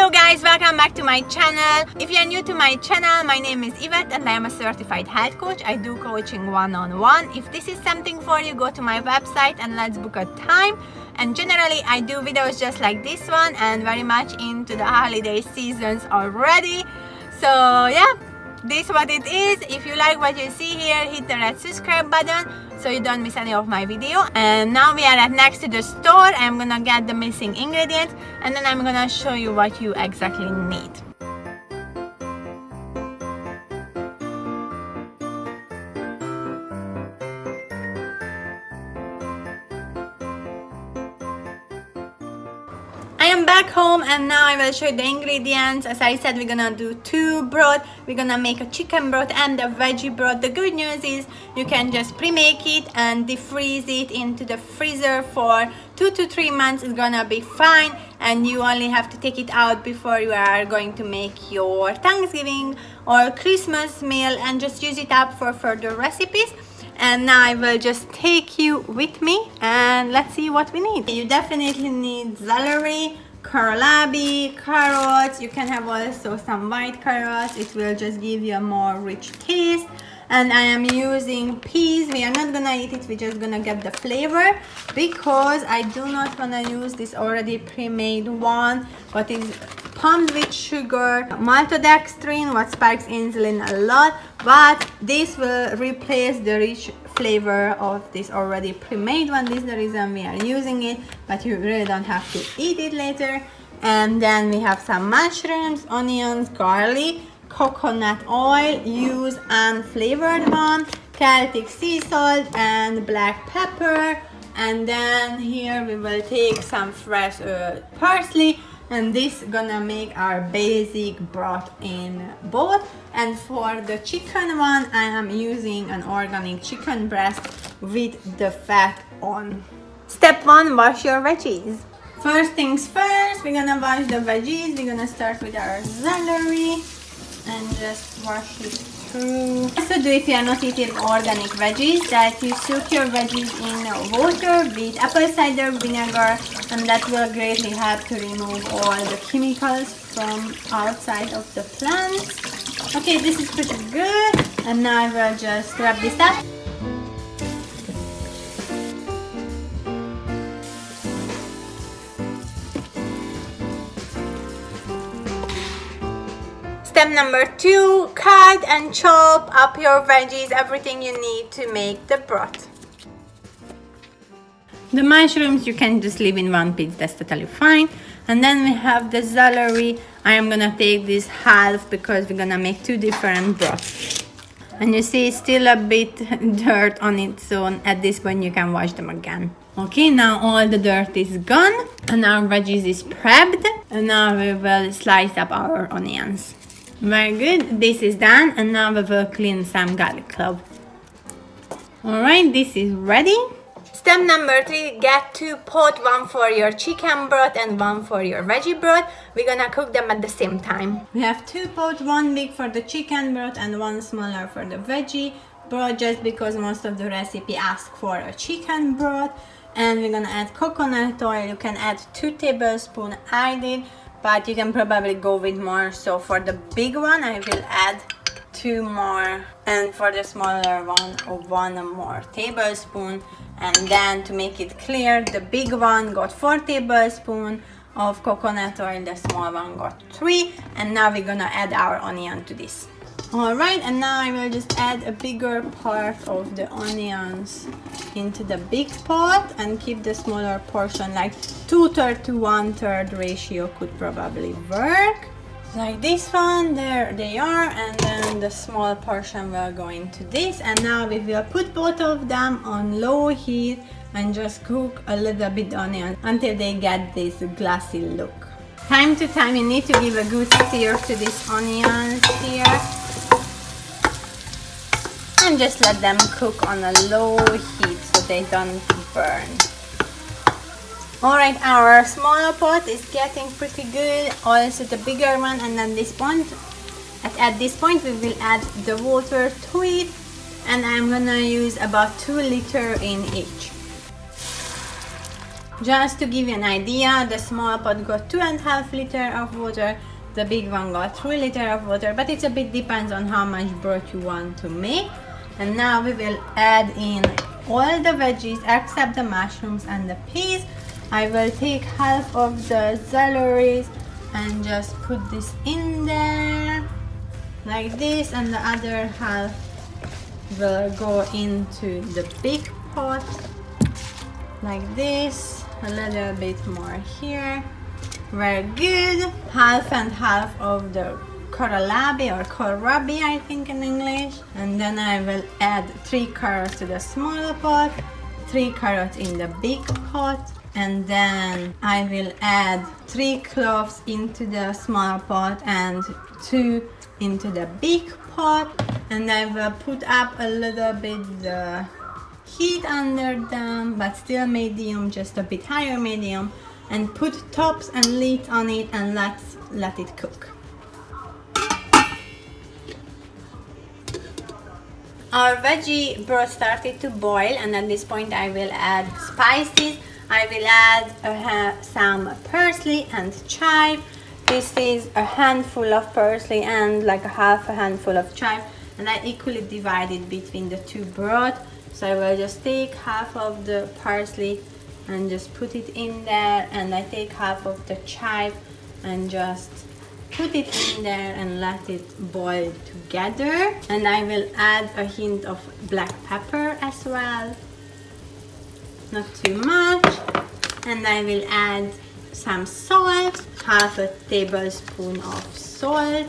Hello guys, welcome back to my channel. If you are new to my channel, my name is Yvette and I am a certified health coach. I do coaching one-on-one. If this is something for you, go to my website and let's book a time. And generally I do videos just like this one and very much into the holiday seasons already. So yeah, this is what it is. If you like what you see here, hit the red subscribe button so you don't miss any of my video. And now we are at next to the store. I'm gonna get the missing ingredients and then I'm gonna show you what you exactly need. I am back home and now I will show you the ingredients. As I said, we're gonna do two broth. We're gonna make a chicken broth and a veggie broth. The good news is you can just pre-make it and defreeze it into the freezer for 2 to 3 months. It's gonna be fine and you only have to take it out before you are going to make your Thanksgiving or Christmas meal and just use it up for further recipes. And now I will just take you with me and let's see what we need. You definitely need celery, kohlrabi, carrots. You can have also some white carrots. It will just give you a more rich taste. And I am using peas. We are not gonna eat it, we're just gonna get the flavor because I do not wanna use this already pre-made one, what is pumped with sugar, maltodextrin, what spikes insulin a lot, but this will replace the rich flavor of this already pre-made one. This is the reason we are using it, but you really don't have to eat it later. And then we have some mushrooms, onions, garlic, coconut oil, use unflavored one, Celtic Sea Salt and black pepper. And then here we will take some fresh parsley, and this gonna make our basic broth in both. And for the chicken one, I am using an organic chicken breast with the fat on. Step 1, wash your veggies. First things first, we're gonna wash the veggies. We're gonna start with our celery and just wash it through. Also do if you are not eating organic veggies, that you soak your veggies in water with apple cider vinegar, and that will greatly help to remove all the chemicals from outside of the plants. Okay, this is pretty good, and now I will just wrap this up. Step number 2, cut and chop up your veggies, everything you need to make the broth. The mushrooms you can just leave in one piece, that's totally fine. And then we have the celery. I am gonna take this half because we're gonna make 2 different broths. And you see still a bit dirt on it, so at this point you can wash them again. Okay, now all the dirt is gone and our veggies is prepped. And now we will slice up our onions. Very good, this is done, and now we will clean some garlic clove. Alright, this is ready. Step number 3, get 2 pots, one for your chicken broth and one for your veggie broth. We're gonna cook them at the same time. We have 2 pots, one big for the chicken broth and one smaller for the veggie broth, just because most of the recipe asks for a chicken broth. And we're gonna add coconut oil. You can add 2 tablespoons, I did, but you can probably go with more. So for the big one I will add 2 more, and for the smaller one 1 more tablespoon. And then to make it clear, the big one got 4 tablespoons of coconut oil, the small one got 3. And now we're gonna add our onion to this. Alright, and now I will just add a bigger part of the onions into the big pot and keep the smaller portion, like 2/3 to 1/3 ratio could probably work. Like this one, there they are, and then the small portion will go into this. And now we will put both of them on low heat and just cook a little bit onion until they get this glassy look. Time to time you need to give a good stir to these onions here. And just let them cook on a low heat so they don't burn. Alright, our smaller pot is getting pretty good, also the bigger one, and then at this point we will add the water to it, and I'm gonna use about 2 liters in each. Just to give you an idea, the small pot got 2.5 liters of water, the big one got 3 liters of water, but it's a bit depends on how much broth you want to make. And now we will add in all the veggies except the mushrooms and the peas. I will take half of the celery and just put this in there like this, and the other half will go into the big pot like this. A little bit more here. Very good. Half and half of the Kohlrabi or Kohlrabi, I think in English. And then I will add 3 carrots to the small pot, 3 carrots in the big pot, and then I will add 3 cloves into the small pot and 2 into the big pot, and I will put up a little bit the heat under them, but still medium, just a bit higher medium, and put tops and lids on it and let it cook. Our veggie broth started to boil, and at this point I will add spices. I will add some parsley and chive. This is a handful of parsley and like half a handful of chive, and I equally divided between the 2 broth. So I will just take half of the parsley and just put it in there, and I take half of the chive and just put it in there and let it boil together. And I will add a hint of black pepper as well, not too much, and I will add some salt, half a tablespoon of salt,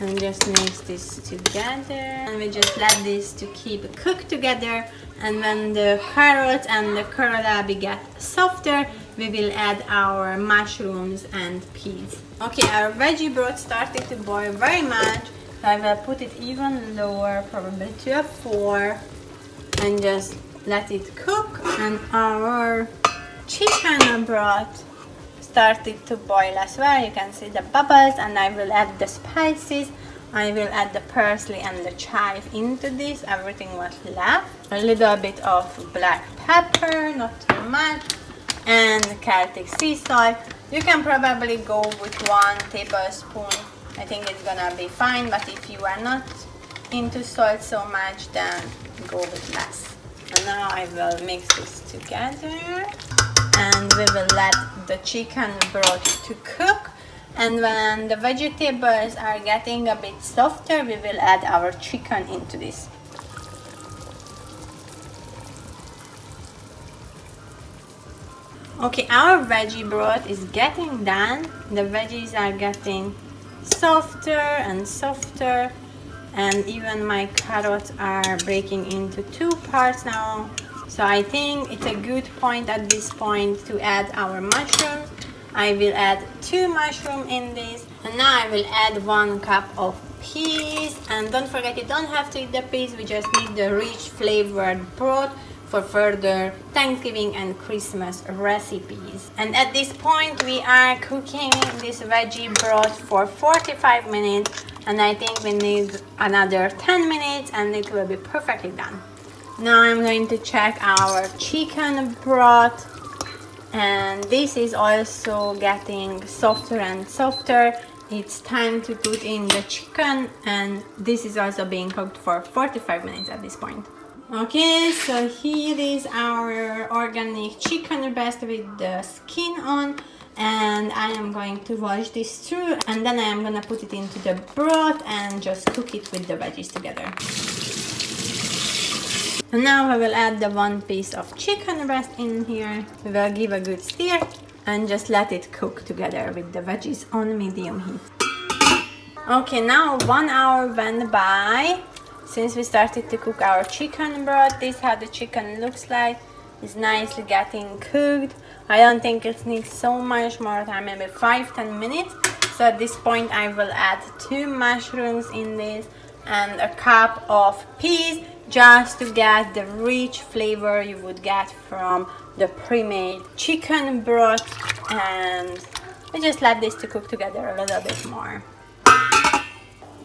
and just mix this together, and we just let this to keep cooked together. And when the carrots and the kohlrabi get softer, we will add our mushrooms and peas. Okay, our veggie broth started to boil very much, so I will put it even lower, probably to a 4, and just let it cook. And our chicken broth started to boil as well. You can see the bubbles, and I will add the spices. I will add the parsley and the chive into this. Everything was left. A little bit of black pepper, not too much, and Celtic Sea Salt. You can probably go with 1 tablespoon. I think it's gonna be fine, but if you are not into salt so much, then go with less. And now I will mix this together, and we will let the chicken broth to cook. And when the vegetables are getting a bit softer, we will add our chicken into this. Okay, our veggie broth is getting done. The veggies are getting softer and softer, and even my carrots are breaking into 2 parts now. So I think it's a good point at this point to add our mushrooms. I will add 2 mushrooms in this, and now I will add 1 cup of peas. And don't forget, you don't have to eat the peas, we just need the rich flavored broth for further Thanksgiving and Christmas recipes. And at this point we are cooking this veggie broth for 45 minutes, and I think we need another 10 minutes and it will be perfectly done. Now I'm going to check our chicken broth, and this is also getting softer and softer. It's time to put in the chicken, and this is also being cooked for 45 minutes at this point. Okay, so here is our organic chicken breast with the skin on, and I am going to wash this through, and then I am going to put it into the broth and just cook it with the veggies together. And now I will add the 1 piece of chicken breast in here. We will give a good stir and just let it cook together with the veggies on medium heat. Okay, now 1 hour went by since we started to cook our chicken broth. This is how the chicken looks like. It's nicely getting cooked. I don't think it needs so much more time, maybe 5-10 minutes. So at this point I will add 2 mushrooms in this and a cup of peas, just to get the rich flavor you would get from the pre-made chicken broth. And we just let this to cook together a little bit more.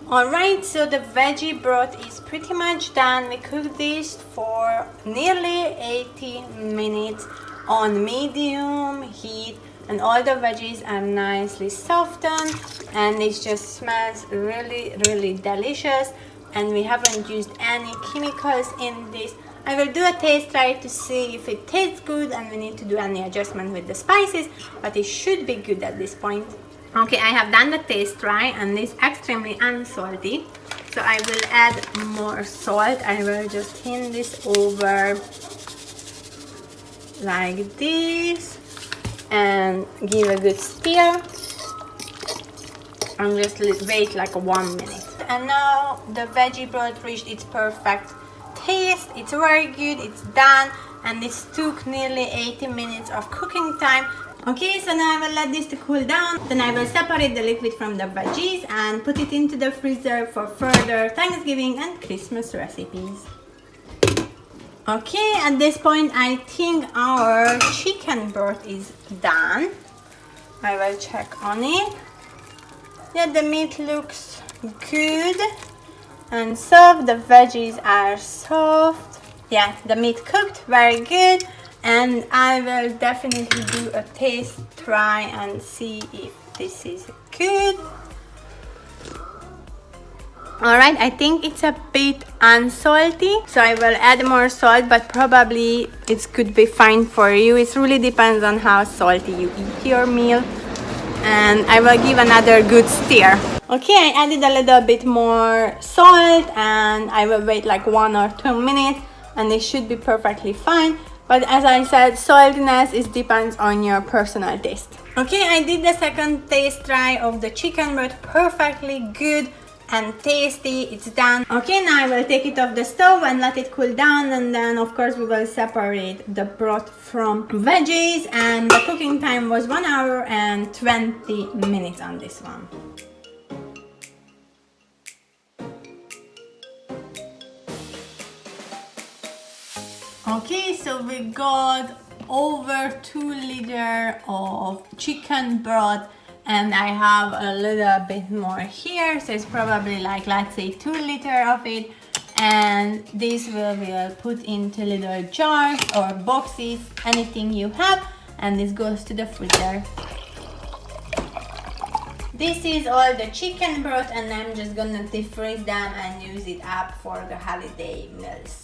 Alright, so the veggie broth is pretty much done. We cooked this for nearly 80 minutes on medium heat, and all the veggies are nicely softened, and it just smells really delicious, and we haven't used any chemicals in this. I will do a taste try to see if it tastes good and we need to do any adjustment with the spices, but it should be good at this point. Okay, I have done the taste try and it's extremely unsalty, so I will add more salt. I will just hint this over like this and give a good stir and just wait like 1 minute. And now the veggie broth reached its perfect taste. It's very good, it's done, and this took nearly 80 minutes of cooking time. Okay, so now I will let this to cool down. Then I will separate the liquid from the veggies and put it into the freezer for further Thanksgiving and Christmas recipes. Okay, at this point I think our chicken broth is done. I will check on it. Yeah, the meat looks good and soft. The veggies are soft. Yeah, the meat cooked very good. And I will definitely do a taste try and see if this is good. Alright, I think it's a bit unsalty, so I will add more salt, but probably it could be fine for you. It really depends on how salty you eat your meal. And I will give another good stir. Okay, I added a little bit more salt and I will wait like 1 or 2 minutes and it should be perfectly fine. But as I said, saltiness depends on your personal taste. Okay, I did the second taste try of the chicken broth. Perfectly good and tasty. It's done. Okay, now I will take it off the stove and let it cool down, and then of course we will separate the broth from veggies, and the cooking time was 1 hour and 20 minutes on this one. Okay, so we got over 2 liters of chicken broth, and I have a little bit more here, so it's probably like, let's say 2 liters of it. And this we'll put into little jars or boxes, anything you have, and this goes to the freezer. This is all the chicken broth, and I'm just gonna defreeze them and use it up for the holiday meals.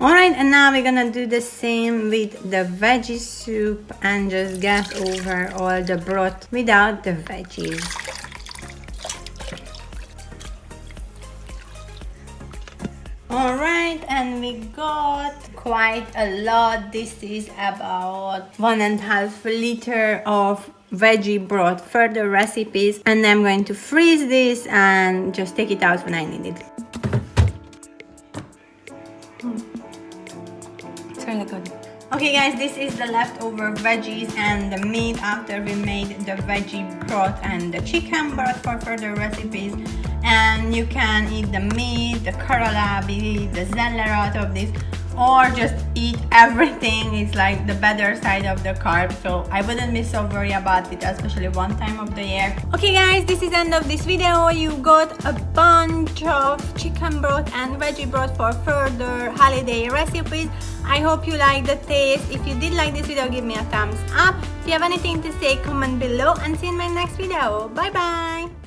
Alright, and now we're gonna do the same with the veggie soup and just get over all the broth without the veggies. Alright, and we got quite a lot. This is about 1.5 liters of veggie broth for the recipes, and I'm going to freeze this and just take it out when I need it. It's really good. Okay guys, this is the leftover veggies and the meat after we made the veggie broth and the chicken broth for further recipes. And you can eat the meat, the Kohlrabi, the celery out of this, or just eat everything. It's like the better side of the carb, so I wouldn't be so worried about it, especially one time of the year. Okay guys, this is the end of this video. You got a bunch of chicken broth and veggie broth for further holiday recipes. I hope you like the taste. If you did like this video, give me a thumbs up. If you have anything to say, comment below, and see you in my next video. Bye bye.